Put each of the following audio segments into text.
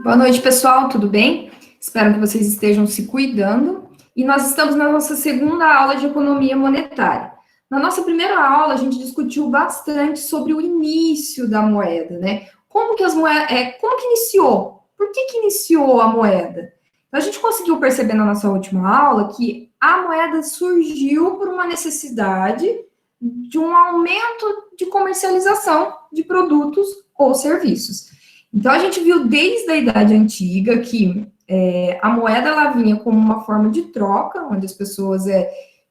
Boa noite, pessoal, tudo bem? Espero que vocês estejam se cuidando. E nós estamos na nossa segunda aula de economia monetária. Na nossa primeira aula, a gente discutiu bastante sobre o início da moeda, né? Como que como que iniciou? Por que iniciou a moeda? Então, a gente conseguiu perceber na nossa última aula que a moeda surgiu por uma necessidade de um aumento de comercialização de produtos ou serviços. Então, a gente viu desde a Idade Antiga que a moeda ela vinha como uma forma de troca, onde as pessoas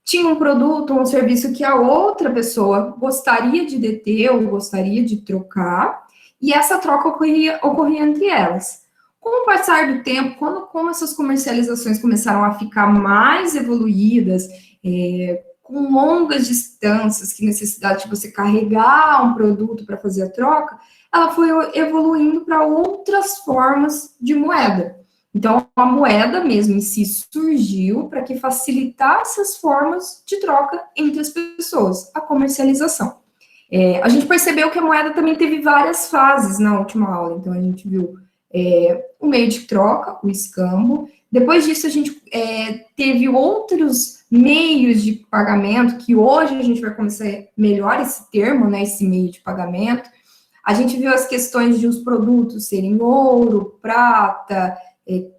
tinham um produto ou um serviço que a outra pessoa gostaria de deter ou gostaria de trocar, e essa troca ocorria entre elas. Com o passar do tempo, como essas comercializações começaram a ficar mais evoluídas, com longas distâncias, que necessidade de você carregar um produto para fazer a troca, ela foi evoluindo para outras formas de moeda. Então, a moeda mesmo em si surgiu para que facilitasse as formas de troca entre as pessoas, a comercialização. A gente percebeu que a moeda também teve várias fases na última aula. Então, a gente viu o meio de troca, o escambo. Depois disso, a gente teve outros meios de pagamento, que hoje a gente vai conhecer melhor esse termo, né, esse meio de pagamento. A gente viu as questões de os produtos serem ouro, prata,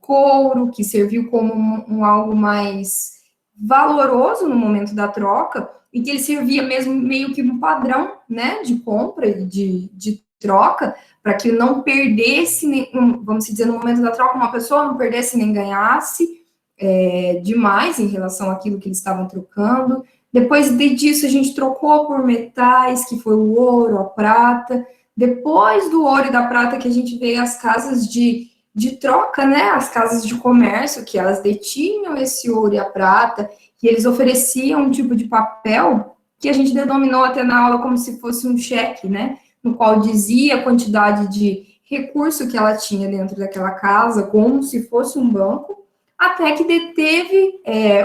couro, que serviu como algo mais valoroso no momento da troca, e que ele servia mesmo meio que um padrão, né, de compra e de troca, para que não perdesse, vamos dizer, no momento da troca, uma pessoa não perdesse nem ganhasse demais em relação àquilo que eles estavam trocando. Depois disso, a gente trocou por metais, que foi o ouro, a prata. Depois do ouro e da prata, que a gente vê as casas de troca, né? As casas de comércio, que elas detinham esse ouro e a prata, e eles ofereciam um tipo de papel que a gente denominou até na aula como se fosse um cheque, né? No qual dizia a quantidade de recurso que ela tinha dentro daquela casa, como se fosse um banco, até que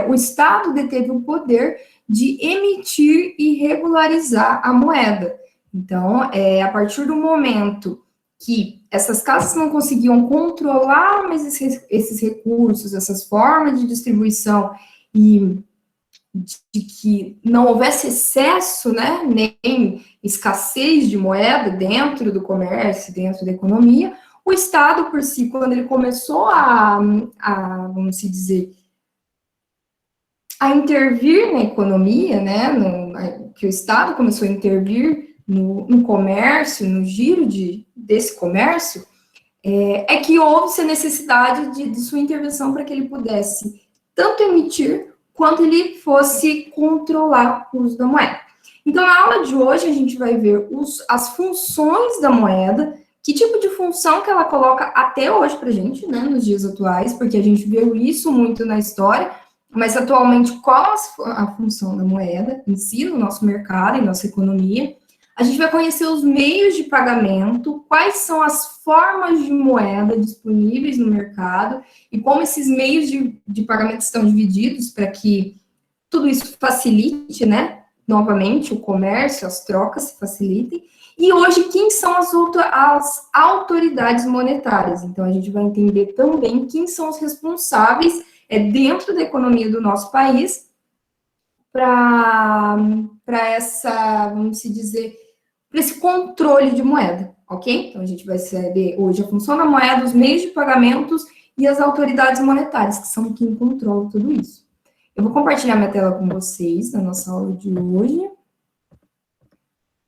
o Estado deteve o poder de emitir e regularizar a moeda. Então, a partir do momento que essas casas não conseguiam controlar mais esses recursos, essas formas de distribuição, e de que não houvesse excesso, né, nem escassez de moeda dentro do comércio, dentro da economia, o Estado, por si, quando ele começou vamos dizer, a intervir na economia, né, que o Estado começou a intervir no comércio, no giro desse comércio, que houve a necessidade de sua intervenção para que ele pudesse tanto emitir quanto ele fosse controlar o uso da moeda. Então, na aula de hoje, a gente vai ver as funções da moeda, que tipo de função que ela coloca até hoje para a gente, né, nos dias atuais, porque a gente viu isso muito na história, mas atualmente qual a função da moeda em si, no nosso mercado, em nossa economia. A gente vai conhecer os meios de pagamento, quais são as formas de moeda disponíveis no mercado e como esses meios de pagamento estão divididos para que tudo isso facilite, né? Novamente, o comércio, as trocas se facilitem. E hoje, quem são as autoridades monetárias? Então, a gente vai entender também quem são os responsáveis dentro da economia do nosso país para vamos dizer, para esse controle de moeda, ok? Então, a gente vai saber hoje a função da moeda, os meios de pagamentos e as autoridades monetárias, que são quem controla tudo isso. Eu vou compartilhar minha tela com vocês na nossa aula de hoje,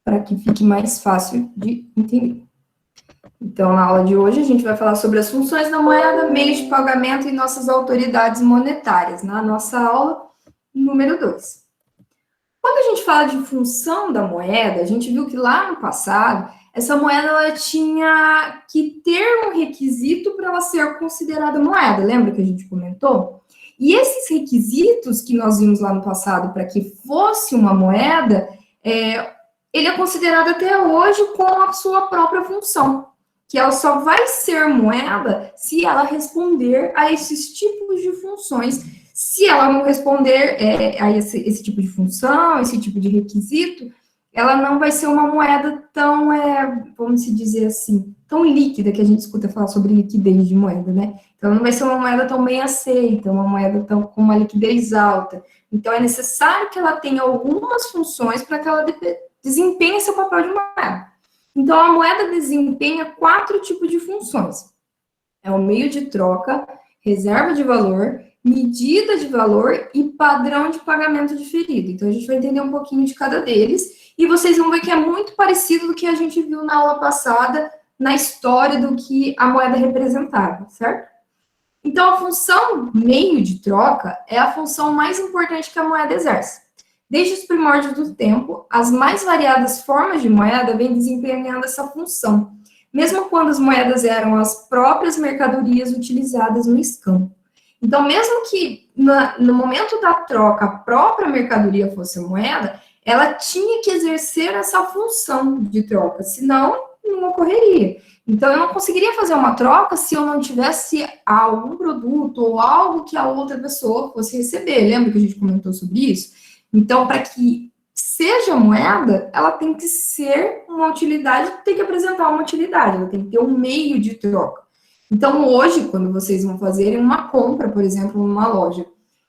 para que fique mais fácil de entender. Então, na aula de hoje, a gente vai falar sobre as funções da moeda, meios de pagamento e nossas autoridades monetárias, na nossa aula número 2. Quando a gente fala de função da moeda, a gente viu que lá no passado, essa moeda ela tinha que ter um requisito para ela ser considerada moeda. Lembra que a gente comentou? E esses requisitos que nós vimos lá no passado para que fosse uma moeda, ele é considerado até hoje com a sua própria função, que ela só vai ser moeda se ela responder a esses tipos de funções. Se ela não responder a esse tipo de função, esse tipo de requisito, ela não vai ser uma moeda tão, vamos se dizer assim, tão líquida, que a gente escuta falar sobre liquidez de moeda, né? Então, ela não vai ser uma moeda tão bem aceita, uma moeda tão, com uma liquidez alta. Então, é necessário que ela tenha algumas funções para que ela desempenhe seu papel de moeda. Então, a moeda desempenha 4 tipos de funções. É o meio de troca, reserva de valor, medida de valor e padrão de pagamento diferido. Então, a gente vai entender um pouquinho de cada deles, e vocês vão ver que é muito parecido do que a gente viu na aula passada, na história do que a moeda representava, certo? Então, a função meio de troca é a função mais importante que a moeda exerce. Desde os primórdios do tempo, as mais variadas formas de moeda vêm desempenhando essa função, mesmo quando as moedas eram as próprias mercadorias utilizadas no escambo. Então, mesmo que no momento da troca a própria mercadoria fosse a moeda, ela tinha que exercer essa função de troca, senão não ocorreria. Então, eu não conseguiria fazer uma troca se eu não tivesse algum produto ou algo que a outra pessoa fosse receber. Lembra que a gente comentou sobre isso? Então, para que seja moeda, ela tem que ser uma utilidade, tem que apresentar uma utilidade, ela tem que ter um meio de troca. Então, hoje, quando vocês vão fazerem uma compra, por exemplo, numa loja,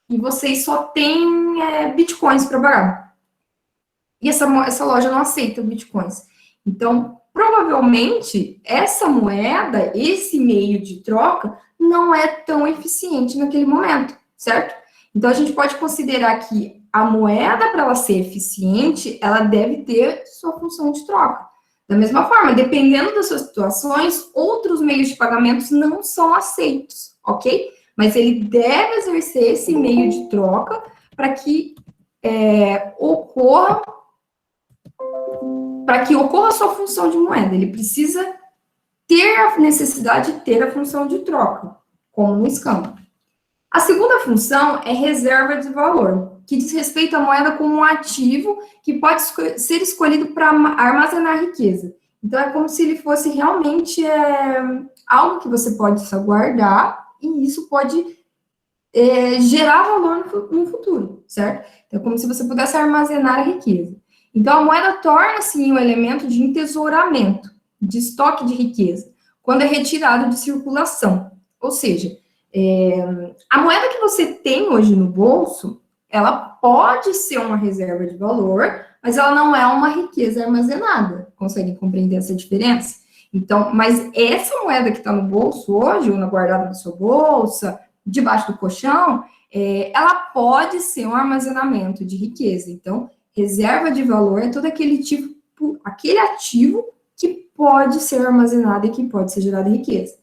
e vocês só têm bitcoins para pagar, e essa loja não aceita bitcoins. Então, provavelmente, essa moeda, esse meio de troca, não é tão eficiente naquele momento, certo? Então, a gente pode considerar que a moeda, para ela ser eficiente, ela deve ter sua função de troca. Da mesma forma, dependendo das suas situações, outros meios de pagamentos não são aceitos, ok? Mas ele deve exercer esse meio de troca para que ocorra a sua função de moeda. Ele precisa ter a necessidade de ter a função de troca, como no escambo. A segunda função é reserva de valor, que diz respeito à moeda como um ativo que pode ser escolhido para armazenar riqueza. Então, é como se ele fosse realmente algo que você pode guardar, e isso pode gerar valor no futuro, certo? Então, é como se você pudesse armazenar a riqueza. Então, a moeda torna-se um elemento de entesouramento, de estoque de riqueza, quando é retirado de circulação. Ou seja, a moeda que você tem hoje no bolso, ela pode ser uma reserva de valor, mas ela não é uma riqueza armazenada. Conseguem compreender essa diferença? Então, mas essa moeda que está no bolso hoje, ou na guardada da sua bolsa, debaixo do colchão, ela pode ser um armazenamento de riqueza. Então, reserva de valor é todo aquele ativo que pode ser armazenado e que pode ser gerado riqueza.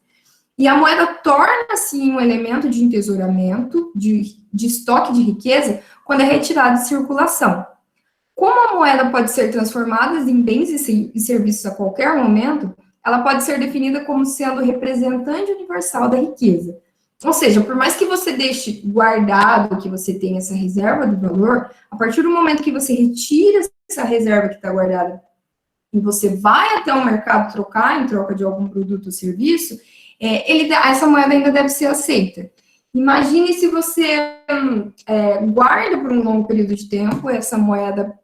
E a moeda torna-se um elemento de entesouramento, de estoque de riqueza, quando é retirada de circulação. Como a moeda pode ser transformada em bens e serviços a qualquer momento, ela pode ser definida como sendo representante universal da riqueza. Ou seja, por mais que você deixe guardado, que você tenha essa reserva de valor, a partir do momento que você retira essa reserva que está guardada e você vai até o mercado trocar em troca de algum produto ou serviço, essa moeda ainda deve ser aceita. Imagine se você guarda por um longo período de tempo, essa moeda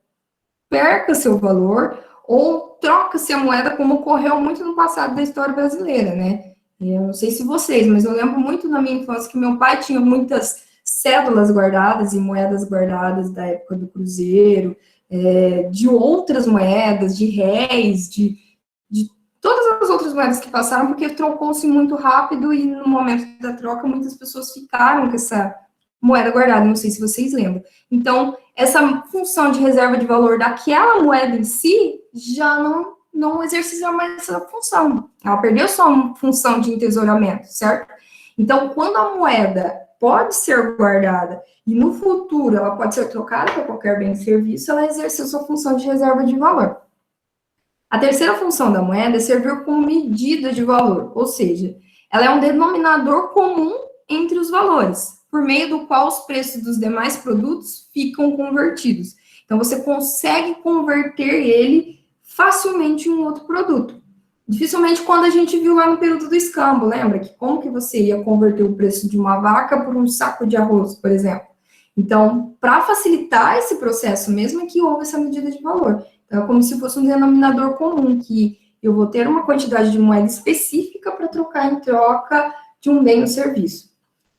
perca seu valor, ou troca-se a moeda, como ocorreu muito no passado da história brasileira, né? Eu não sei se vocês, mas eu lembro muito na minha infância que meu pai tinha muitas cédulas guardadas e moedas guardadas da época do Cruzeiro, de outras moedas, de réis, de todas as outras moedas que passaram, porque trocou-se muito rápido e no momento da troca muitas pessoas ficaram com essa moeda guardada, não sei se vocês lembram. Então, essa função de reserva de valor daquela moeda em si já não exercita mais essa função. Ela perdeu sua função de entesouramento, certo? Então, quando a moeda pode ser guardada e no futuro ela pode ser trocada por qualquer bem e serviço, ela exerceu sua função de reserva de valor. A terceira função da moeda é servir como medida de valor, ou seja, ela é um denominador comum entre os valores, por meio do qual os preços dos demais produtos ficam convertidos. Então, você consegue converter ele facilmente em um outro produto. Dificilmente quando a gente viu lá no período do escambo, lembra? Que como que você ia converter o preço de uma vaca por um saco de arroz, por exemplo? Então, para facilitar esse processo mesmo, é que houve essa medida de valor. Então, é como se fosse um denominador comum, que eu vou ter uma quantidade de moeda específica para trocar em troca de um bem ou serviço.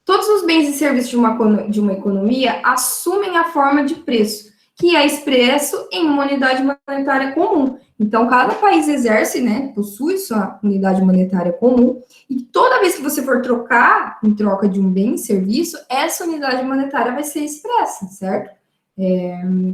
Todos os bens e serviços de uma economia assumem a forma de preço, que é expresso em uma unidade monetária comum. Então, cada país exerce, né, possui sua unidade monetária comum, e toda vez que você for trocar em troca de um bem e serviço, essa unidade monetária vai ser expressa, certo?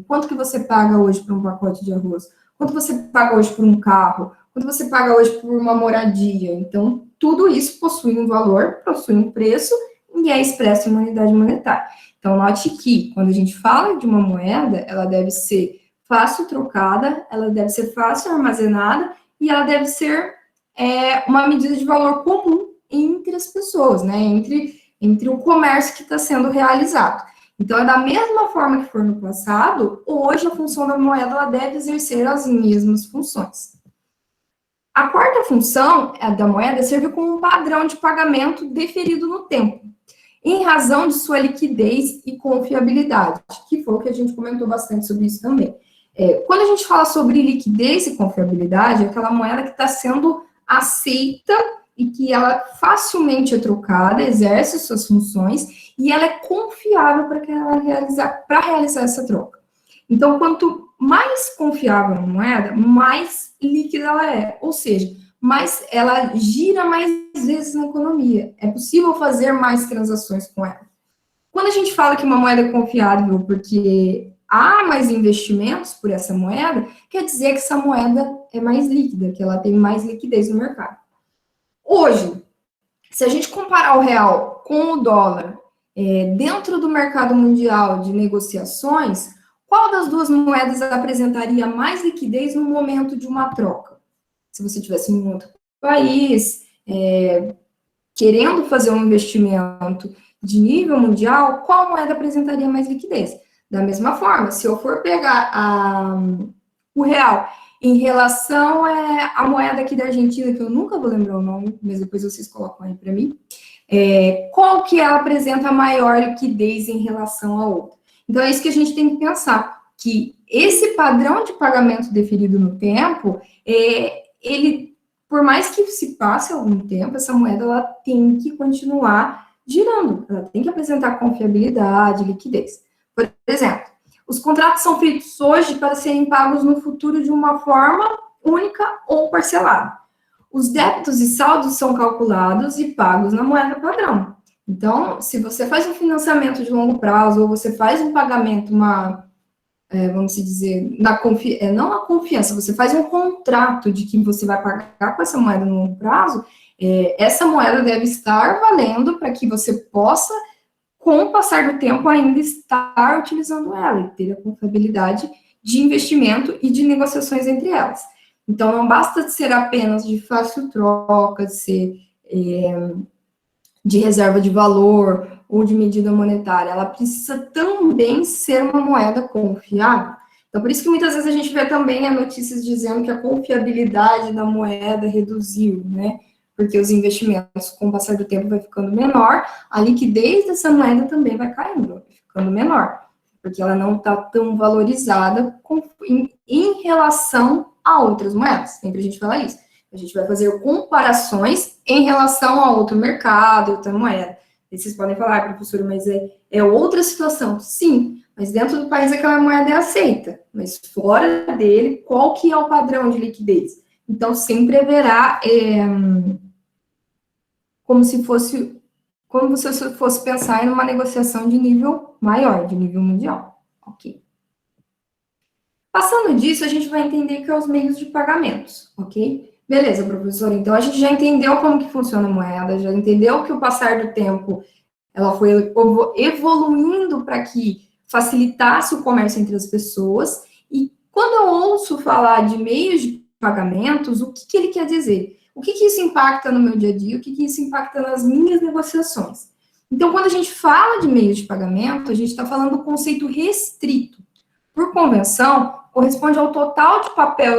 Quanto que você paga hoje por um pacote de arroz? Quanto você paga hoje por um carro? Quanto você paga hoje por uma moradia? Então, tudo isso possui um valor, possui um preço, e é expresso em uma unidade monetária. Então, note que, quando a gente fala de uma moeda, ela deve ser fácil trocada, ela deve ser fácil armazenada, e ela deve ser uma medida de valor comum entre as pessoas, né? Entre o comércio que está sendo realizado. Então, é da mesma forma que foi no passado, hoje a função da moeda ela deve exercer as mesmas funções. A quarta função da moeda serve como um padrão de pagamento deferido no tempo, em razão de sua liquidez e confiabilidade, que foi o que a gente comentou bastante sobre isso também. Quando a gente fala sobre liquidez e confiabilidade, é aquela moeda que está sendo aceita e que ela facilmente é trocada, exerce suas funções, e ela é confiável para realizar essa troca. Então, quanto mais confiável a moeda, mais líquida ela é, ou seja, mais ela gira mais vezes na economia. É possível fazer mais transações com ela. Quando a gente fala que uma moeda é confiável porque há mais investimentos por essa moeda, quer dizer que essa moeda é mais líquida, que ela tem mais liquidez no mercado. Hoje, se a gente comparar o real com o dólar dentro do mercado mundial de negociações, qual das duas moedas apresentaria mais liquidez no momento de uma troca? Se você tivesse em um outro país, querendo fazer um investimento de nível mundial, qual moeda apresentaria mais liquidez? Da mesma forma, se eu for pegar o real em relação à moeda aqui da Argentina, que eu nunca vou lembrar o nome, mas depois vocês colocam aí para mim, qual que ela apresenta maior liquidez em relação à outra? Então, é isso que a gente tem que pensar, que esse padrão de pagamento deferido no tempo, ele, por mais que se passe algum tempo, essa moeda ela tem que continuar girando, ela tem que apresentar confiabilidade, liquidez. Por exemplo, os contratos são feitos hoje para serem pagos no futuro de uma forma única ou parcelada. Os débitos e saldos são calculados e pagos na moeda padrão. Então, se você faz um financiamento de longo prazo ou você faz um pagamento, vamos dizer, não na confiança, você faz um contrato de que você vai pagar com essa moeda no longo prazo, essa moeda deve estar valendo para que você possa, com o passar do tempo, ainda estar utilizando ela e ter a confiabilidade de investimento e de negociações entre elas. Então, não basta ser apenas de fácil troca, de ser de reserva de valor ou de medida monetária, ela precisa também ser uma moeda confiável. Então, por isso que muitas vezes a gente vê também notícias dizendo que a confiabilidade da moeda reduziu, né? Porque os investimentos, com o passar do tempo, vai ficando menor, a liquidez dessa moeda também vai caindo, vai ficando menor, porque ela não está tão valorizada em relação a outras moedas. Sempre a gente fala isso. A gente vai fazer comparações em relação a outro mercado, outra moeda. E vocês podem falar, professora, mas é outra situação. Sim, mas dentro do país aquela moeda é aceita. Mas fora dele, qual que é o padrão de liquidez? Então, sempre haverá como se você fosse pensar em uma negociação de nível maior, de nível mundial. Ok. Passando disso, a gente vai entender que é os meios de pagamentos, ok? Beleza, professora, então a gente já entendeu como que funciona a moeda, já entendeu que o passar do tempo ela foi evoluindo para que facilitasse o comércio entre as pessoas, e quando eu ouço falar de meios de pagamentos, o que ele quer dizer? O que isso impacta no meu dia a dia? O que isso impacta nas minhas negociações? Então, quando a gente fala de meios de pagamento, a gente está falando do conceito restrito. Por convenção, corresponde ao total de papel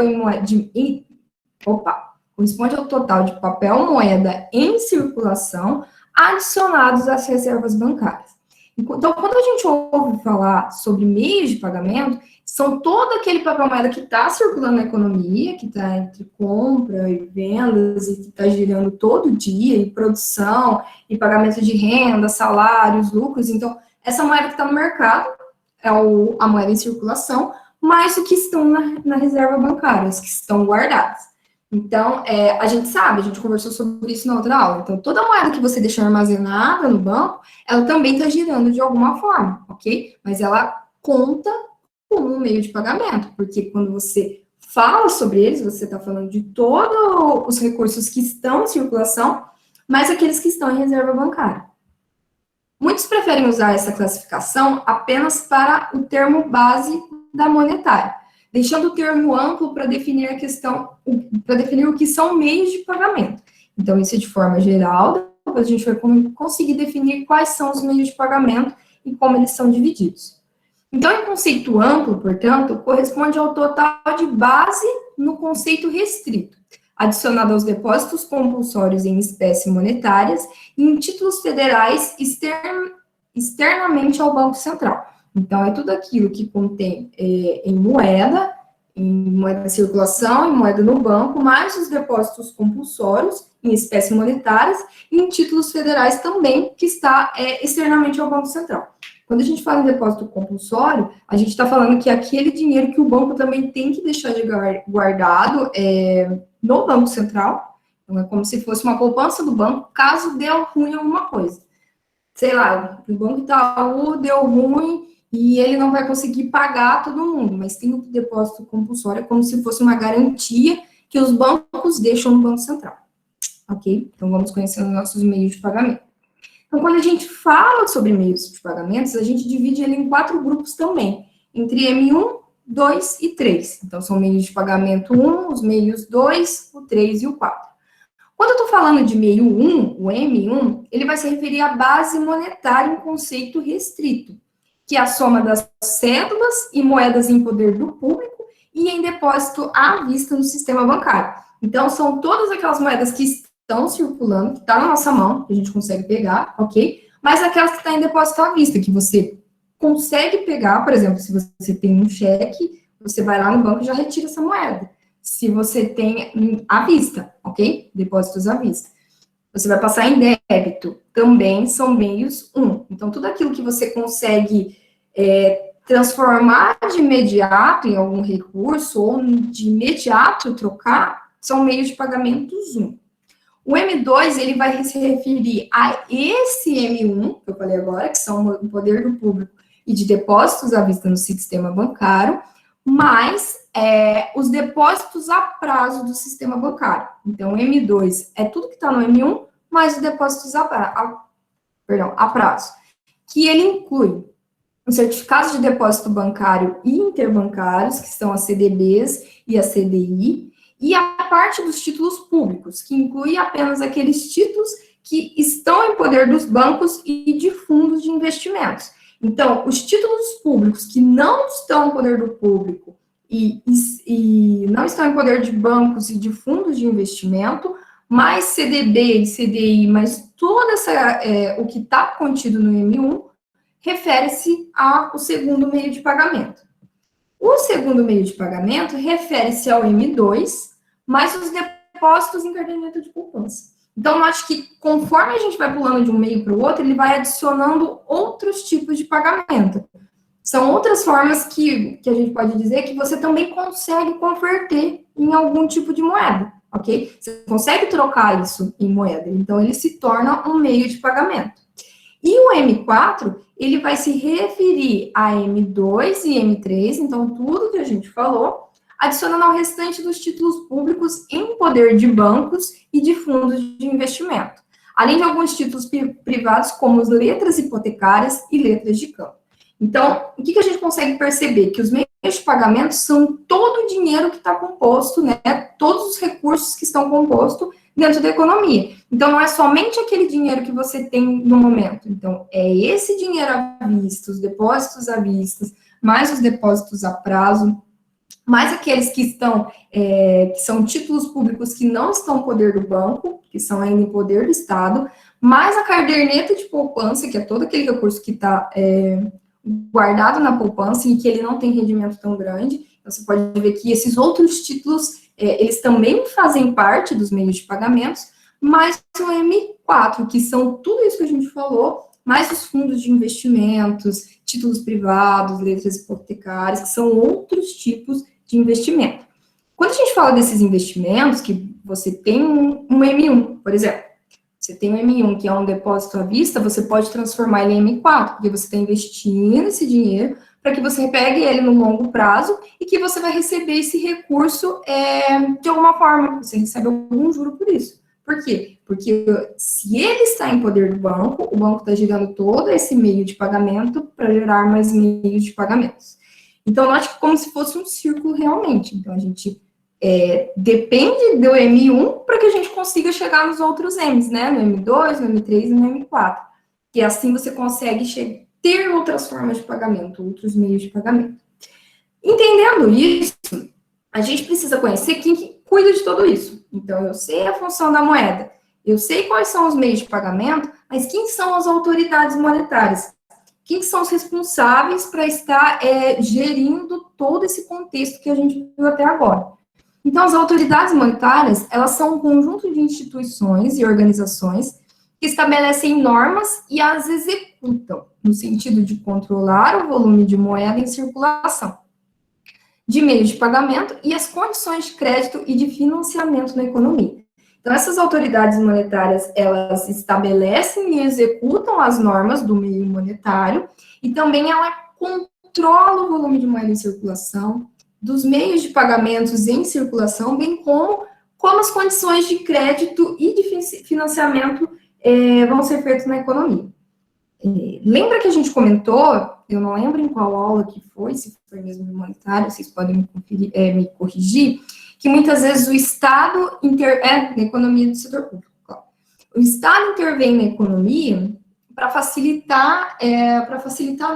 corresponde ao total de papel moeda em circulação adicionados às reservas bancárias. Então, quando a gente ouve falar sobre meios de pagamento, são todo aquele papel moeda que está circulando na economia, que está entre compra e vendas, e que está girando todo dia, e produção, e pagamento de renda, salários, lucros. Então, essa moeda que está no mercado é a moeda em circulação, mais o que estão na reserva bancária, as que estão guardadas. Então, a gente sabe, a gente conversou sobre isso na outra aula. Então, toda moeda que você deixa armazenada no banco, ela também está girando de alguma forma, ok? Mas ela conta como um meio de pagamento, porque quando você fala sobre eles, você está falando de todos os recursos que estão em circulação, mas aqueles que estão em reserva bancária. Muitos preferem usar essa classificação apenas para o termo base da monetária, deixando o termo amplo para definir para definir o que são meios de pagamento. Então, isso é de forma geral, depois a gente vai conseguir definir quais são os meios de pagamento e como eles são divididos. Então, em conceito amplo, portanto, corresponde ao total de base no conceito restrito, adicionado aos depósitos compulsórios em espécie monetárias e em títulos federais externamente ao Banco Central. Então, é tudo aquilo que contém em moeda de circulação, em moeda no banco, mais os depósitos compulsórios em espécies monetárias e em títulos federais também, que está externamente ao Banco Central. Quando a gente fala em depósito compulsório, a gente está falando que é aquele dinheiro que o banco também tem que deixar de guardado no Banco Central. Então, é como se fosse uma poupança do banco, caso dê ruim alguma coisa. Sei lá, o Banco Itaú deu ruim e ele não vai conseguir pagar todo mundo, mas tem o depósito compulsório, como se fosse uma garantia que os bancos deixam no Banco Central. Ok? Então, vamos conhecer os nossos meios de pagamento. Então, quando a gente fala sobre meios de pagamentos, a gente divide ele em 4 grupos também, entre M1, 2 e 3. Então, são meios de pagamento 1, os meios 2, o 3 e o 4. Quando eu estou falando de meio 1, o M1, ele vai se referir à base monetária em conceito restrito, que é a soma das cédulas e moedas em poder do público e em depósito à vista no sistema bancário. Então, são todas aquelas moedas que estão circulando, que está na nossa mão, que a gente consegue pegar, ok? Mas aquelas que estão em depósito à vista, que você consegue pegar, por exemplo, se você tem um cheque, você vai lá no banco e já retira essa moeda. Se você tem à vista, ok? Depósitos à vista. Você vai passar em débito, também são meios 1. Então, tudo aquilo que você consegue transformar de imediato em algum recurso, ou de imediato trocar, são meios de pagamentos 1. O M2, ele vai se referir a esse M1, que eu falei agora, que são o poder do público e de depósitos à vista no sistema bancário, mais os depósitos a prazo do sistema bancário. Então, o M2 é tudo que está no M1, mais os depósitos a prazo, que ele inclui os certificados de depósito bancário e interbancários, que são as CDBs e a CDI, e a parte dos títulos públicos, que inclui apenas aqueles títulos que estão em poder dos bancos e de fundos de investimentos. Então, os títulos públicos que não estão em poder do público e não estão em poder de bancos e de fundos de investimento, mais CDB e CDI, mais toda o que está contido no M1, refere-se ao segundo meio de pagamento. O segundo meio de pagamento refere-se ao M2, mais os depósitos em caderneta de poupança. Então, eu acho que conforme a gente vai pulando de um meio para o outro, ele vai adicionando outros tipos de pagamento. São outras formas que a gente pode dizer que você também consegue converter em algum tipo de moeda, ok? Você consegue trocar isso em moeda, então ele se torna um meio de pagamento. E o M4, ele vai se referir a M2 e M3, então tudo que a gente falou, adicionando ao restante dos títulos públicos em poder de bancos e de fundos de investimento, além de alguns títulos privados, como as letras hipotecárias e letras de câmbio. Então, o que a gente consegue perceber? Que os meios de pagamento são todo o dinheiro que está composto, né? Todos os recursos que estão compostos dentro da economia. Então, não é somente aquele dinheiro que você tem no momento. Então, é esse dinheiro à vista, os depósitos à vista, mais os depósitos a prazo, mais aqueles que são títulos públicos que não estão no poder do banco, que são ainda em poder do Estado, mais a caderneta de poupança, que é todo aquele recurso que está guardado na poupança e que ele não tem rendimento tão grande. Então, você pode ver que esses outros títulos, eles também fazem parte dos meios de pagamentos, mais o M4, que são tudo isso que a gente falou, mais os fundos de investimentos, títulos privados, letras hipotecárias, que são outros tipos de investimento. Quando a gente fala desses investimentos, que você tem um M1, por exemplo, você tem um M1, que é um depósito à vista, você pode transformar ele em M4, porque você está investindo esse dinheiro para que você pegue ele no longo prazo e que você vai receber esse recurso de alguma forma, você recebe algum juro por isso. Por quê? Porque se ele está em poder do banco, o banco está gerando todo esse meio de pagamento para gerar mais meios de pagamentos. Então, note que como se fosse um círculo realmente. Então, a gente depende do M1 para que a gente consiga chegar nos outros M's, né? No M2, no M3 e no M4. E assim você consegue ter outras formas de pagamento, outros meios de pagamento. Entendendo isso, a gente precisa conhecer quem que cuida de tudo isso. Então, eu sei a função da moeda, eu sei quais são os meios de pagamento, mas quem são as autoridades monetárias? Quem são os responsáveis para estar gerindo todo esse contexto que a gente viu até agora? Então, as autoridades monetárias, elas são um conjunto de instituições e organizações que estabelecem normas e as executam, no sentido de controlar o volume de moeda em circulação, de meios de pagamento e as condições de crédito e de financiamento na economia. Então, essas autoridades monetárias, elas estabelecem e executam as normas do meio monetário e também ela controla o volume de moeda em circulação, dos meios de pagamentos em circulação, bem como as condições de crédito e de financiamento vão ser feitas na economia. Lembra que a gente comentou, eu não lembro em qual aula que foi, se foi mesmo monetário, vocês podem me corrigir, que muitas vezes o Estado na economia do setor público. O Estado intervém na economia para facilitar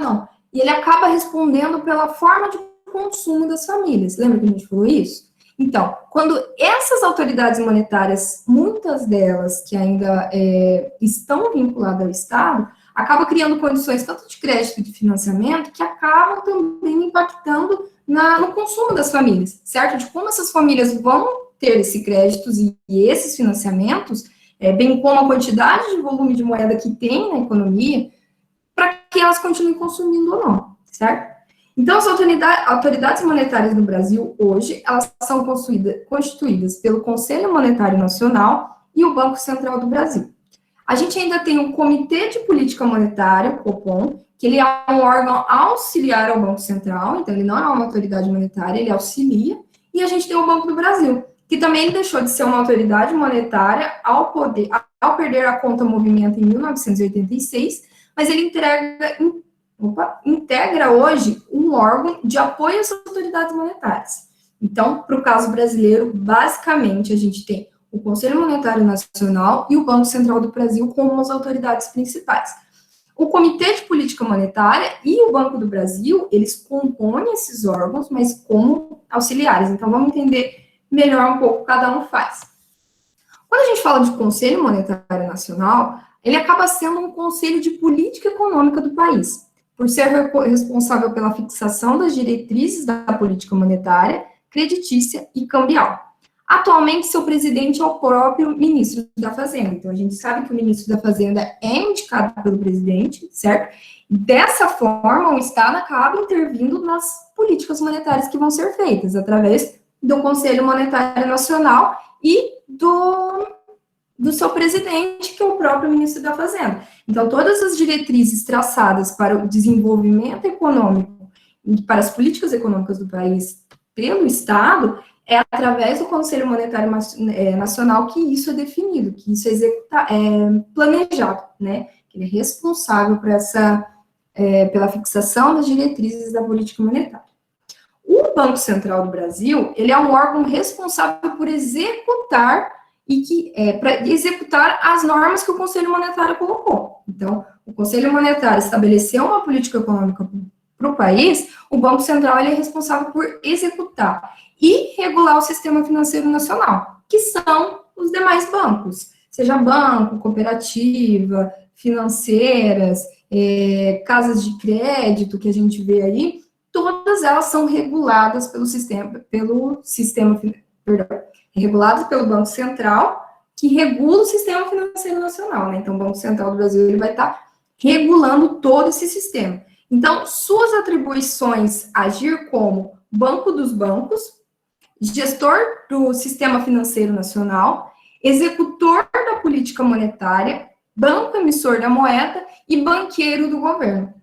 não, e ele acaba respondendo pela forma de consumo das famílias. Lembra que a gente falou isso? Então, quando essas autoridades monetárias, muitas delas que ainda estão vinculadas ao Estado, acabam criando condições tanto de crédito e de financiamento que acabam também impactando no consumo das famílias, certo? De como essas famílias vão ter esses créditos e esses financiamentos, bem como a quantidade de volume de moeda que tem na economia, para que elas continuem consumindo ou não, certo? Então, as autoridades monetárias no Brasil, hoje, elas são constituídas pelo Conselho Monetário Nacional e o Banco Central do Brasil. A gente ainda tem o Comitê de Política Monetária, o COPOM, que ele é um órgão auxiliar ao Banco Central, então ele não é uma autoridade monetária, ele auxilia, e a gente tem o Banco do Brasil, que também deixou de ser uma autoridade monetária ao perder a conta movimento em 1986, mas ele integra hoje um órgão de apoio às autoridades monetárias. Então, para o caso brasileiro, basicamente, a gente tem o Conselho Monetário Nacional e o Banco Central do Brasil como as autoridades principais. O Comitê de Política Monetária e o Banco do Brasil, eles compõem esses órgãos, mas como auxiliares. Então, vamos entender melhor um pouco o que cada um faz. Quando a gente fala de Conselho Monetário Nacional, ele acaba sendo um conselho de política econômica do país, por ser responsável pela fixação das diretrizes da política monetária, creditícia e cambial. Atualmente, seu presidente é o próprio ministro da Fazenda. Então, a gente sabe que o ministro da Fazenda é indicado pelo presidente, certo? Dessa forma, o Estado acaba intervindo nas políticas monetárias que vão ser feitas, através do Conselho Monetário Nacional e do seu presidente, que é o próprio ministro da Fazenda. Então, todas as diretrizes traçadas para o desenvolvimento econômico e para as políticas econômicas do país pelo Estado, é através do Conselho Monetário Nacional que isso é definido, que isso é planejado, né? Ele é responsável por pela fixação das diretrizes da política monetária. O Banco Central do Brasil, ele é um órgão responsável por executar para executar as normas que o Conselho Monetário colocou. Então, o Conselho Monetário estabeleceu uma política econômica para o país, o Banco Central ele é responsável por executar e regular o sistema financeiro nacional, que são os demais bancos, seja banco, cooperativa, financeiras, casas de crédito que a gente vê aí, todas elas são reguladas reguladas pelo Banco Central, que regula o sistema financeiro nacional, né? Então, o Banco Central do Brasil ele vai estar regulando todo esse sistema. Então, suas atribuições agir como banco dos bancos, gestor do sistema financeiro nacional, executor da política monetária, banco emissor da moeda e banqueiro do governo.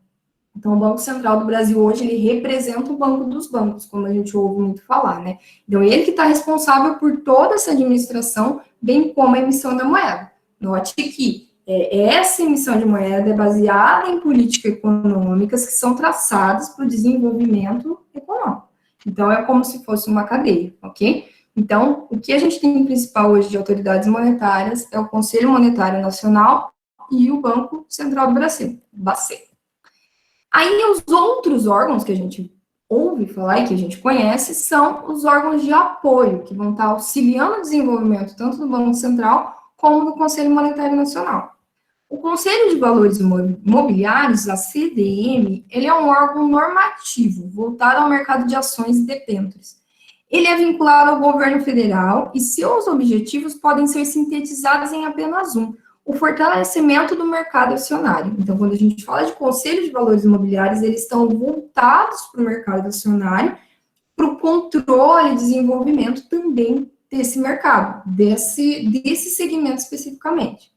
Então, o Banco Central do Brasil hoje, ele representa o banco dos bancos, como a gente ouve muito falar, né? Então, ele que está responsável por toda essa administração, bem como a emissão da moeda. Note que essa emissão de moeda é baseada em políticas econômicas que são traçadas para o desenvolvimento econômico. Então, é como se fosse uma cadeia, ok? Então, o que a gente tem principal hoje de autoridades monetárias é o Conselho Monetário Nacional e o Banco Central do Brasil, BACE. Aí, os outros órgãos que a gente ouve falar e que a gente conhece são os órgãos de apoio, que vão estar auxiliando o desenvolvimento tanto do Banco Central como do Conselho Monetário Nacional. O Conselho de Valores Mobiliários, a CDM, ele é um órgão normativo, voltado ao mercado de ações e debêntures. Ele é vinculado ao governo federal e seus objetivos podem ser sintetizados em apenas um: o fortalecimento do mercado acionário. Então, quando a gente fala de Conselho de Valores Imobiliários, eles estão voltados para o mercado acionário, para o controle e desenvolvimento também desse mercado, desse segmento especificamente.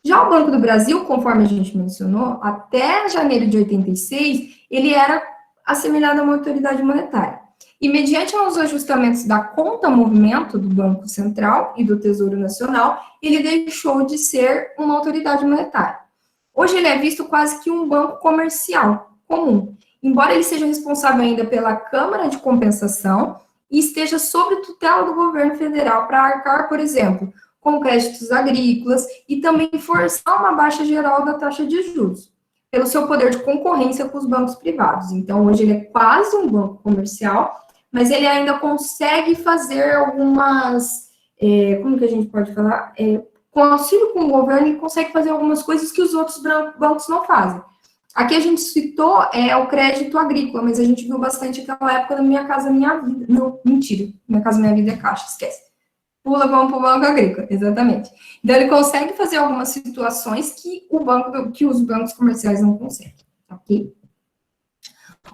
Já o Banco do Brasil, conforme a gente mencionou, até janeiro de 86, ele era assemelhado a uma autoridade monetária. E mediante os ajustamentos da conta-movimento do Banco Central e do Tesouro Nacional, ele deixou de ser uma autoridade monetária. Hoje ele é visto quase que um banco comercial comum, embora ele seja responsável ainda pela Câmara de Compensação e esteja sob tutela do governo federal para arcar, por exemplo, com créditos agrícolas e também forçar uma baixa geral da taxa de juros, pelo seu poder de concorrência com os bancos privados. Então, hoje ele é quase um banco comercial, mas ele ainda consegue fazer algumas, como que a gente pode falar? Com auxílio com o governo, ele consegue fazer algumas coisas que os outros bancos não fazem. Aqui a gente citou o crédito agrícola, mas a gente viu bastante aquela época da Minha Casa Minha Vida. Não, mentira. Minha Casa Minha Vida é Caixa, esquece. Pula, vamos para o banco agrícola, exatamente. Então, ele consegue fazer algumas situações que os bancos comerciais não conseguem, ok?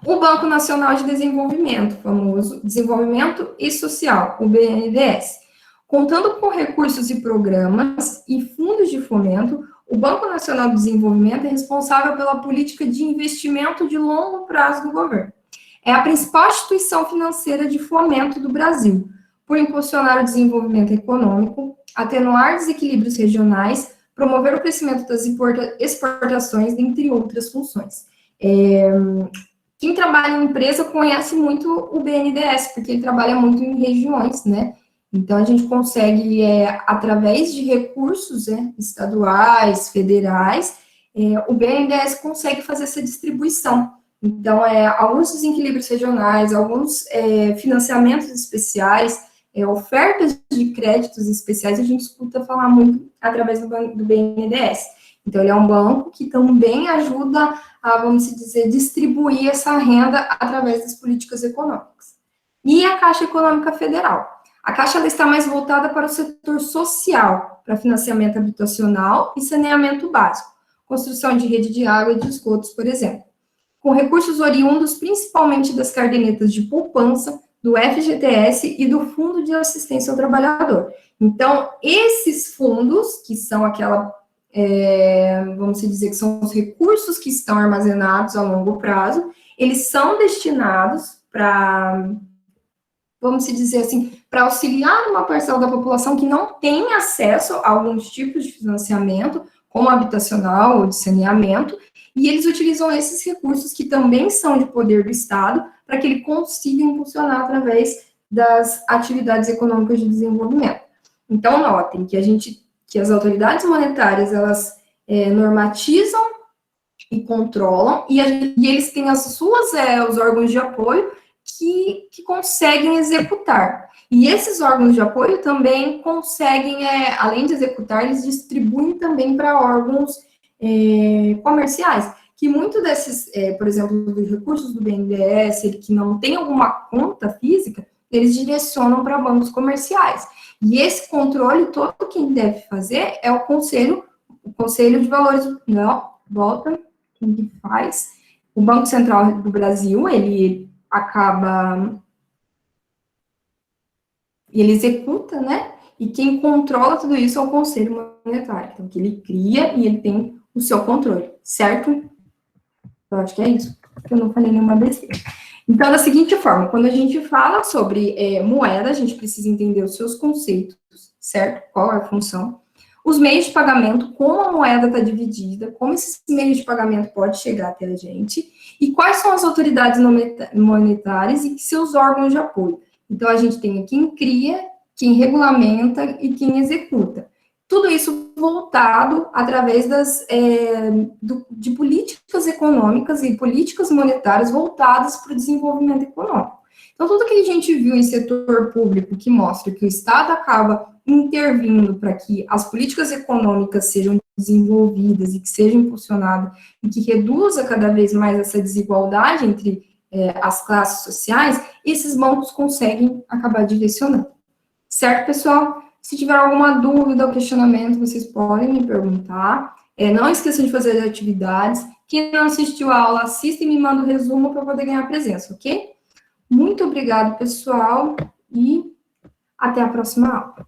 O Banco Nacional de Desenvolvimento, famoso Desenvolvimento e Social, o BNDES. Contando com recursos e programas e fundos de fomento, o Banco Nacional de Desenvolvimento é responsável pela política de investimento de longo prazo do governo. É a principal instituição financeira de fomento do Brasil, por impulsionar o desenvolvimento econômico, atenuar desequilíbrios regionais, promover o crescimento das exportações, dentre outras funções. Quem trabalha em empresa conhece muito o BNDES, porque ele trabalha muito em regiões, né? Então, a gente consegue, através de recursos estaduais, federais, o BNDES consegue fazer essa distribuição. Então, alguns desequilíbrios regionais, alguns financiamentos especiais, ofertas de créditos especiais, a gente escuta falar muito através do BNDES. Então, ele é um banco que também ajuda a, vamos dizer, distribuir essa renda através das políticas econômicas. E a Caixa Econômica Federal. A Caixa ela está mais voltada para o setor social, para financiamento habitacional e saneamento básico, construção de rede de água e de esgotos, por exemplo, com recursos oriundos principalmente das cadernetas de poupança, do FGTS e do Fundo de Assistência ao Trabalhador. Então, esses fundos, que são vamos dizer que são os recursos que estão armazenados a longo prazo, eles são destinados para, vamos dizer assim, para auxiliar uma parcela da população que não tem acesso a alguns tipos de financiamento, como habitacional ou de saneamento, e eles utilizam esses recursos que também são de poder do Estado, para que ele consiga impulsionar através das atividades econômicas de desenvolvimento. Então, notem que as autoridades monetárias, elas normatizam e controlam, e eles têm os órgãos de apoio que conseguem executar. E esses órgãos de apoio também conseguem, além de executar, eles distribuem também para órgãos comerciais, que muito desses, por exemplo, dos recursos do BNDES, que não tem alguma conta física, eles direcionam para bancos comerciais. E esse controle, todo quem deve fazer é o Conselho de Valores, não, volta, quem que faz? O Banco Central do Brasil, ele acaba, ele executa, né? E quem controla tudo isso é o Conselho Monetário. Então, que ele cria e ele tem o seu controle, certo? Eu acho que é isso, porque eu não falei nenhuma besteira. Então, da seguinte forma, quando a gente fala sobre moeda, a gente precisa entender os seus conceitos, certo? Qual é a função? Os meios de pagamento, como a moeda está dividida, como esses meios de pagamento pode chegar até a gente, e quais são as autoridades monetárias e seus órgãos de apoio. Então, a gente tem quem cria, quem regulamenta e quem executa. Tudo isso voltado através de políticas econômicas e políticas monetárias voltadas para o desenvolvimento econômico. Então, tudo que a gente viu em setor público que mostra que o Estado acaba intervindo para que as políticas econômicas sejam desenvolvidas e que sejam impulsionadas e que reduza cada vez mais essa desigualdade entre as classes sociais, esses bancos conseguem acabar direcionando. Certo, pessoal? Se tiver alguma dúvida ou questionamento, vocês podem me perguntar. Não esqueça de fazer as atividades. Quem não assistiu a aula, assista e me manda o resumo para poder ganhar presença, ok? Muito obrigado, pessoal, e até a próxima aula.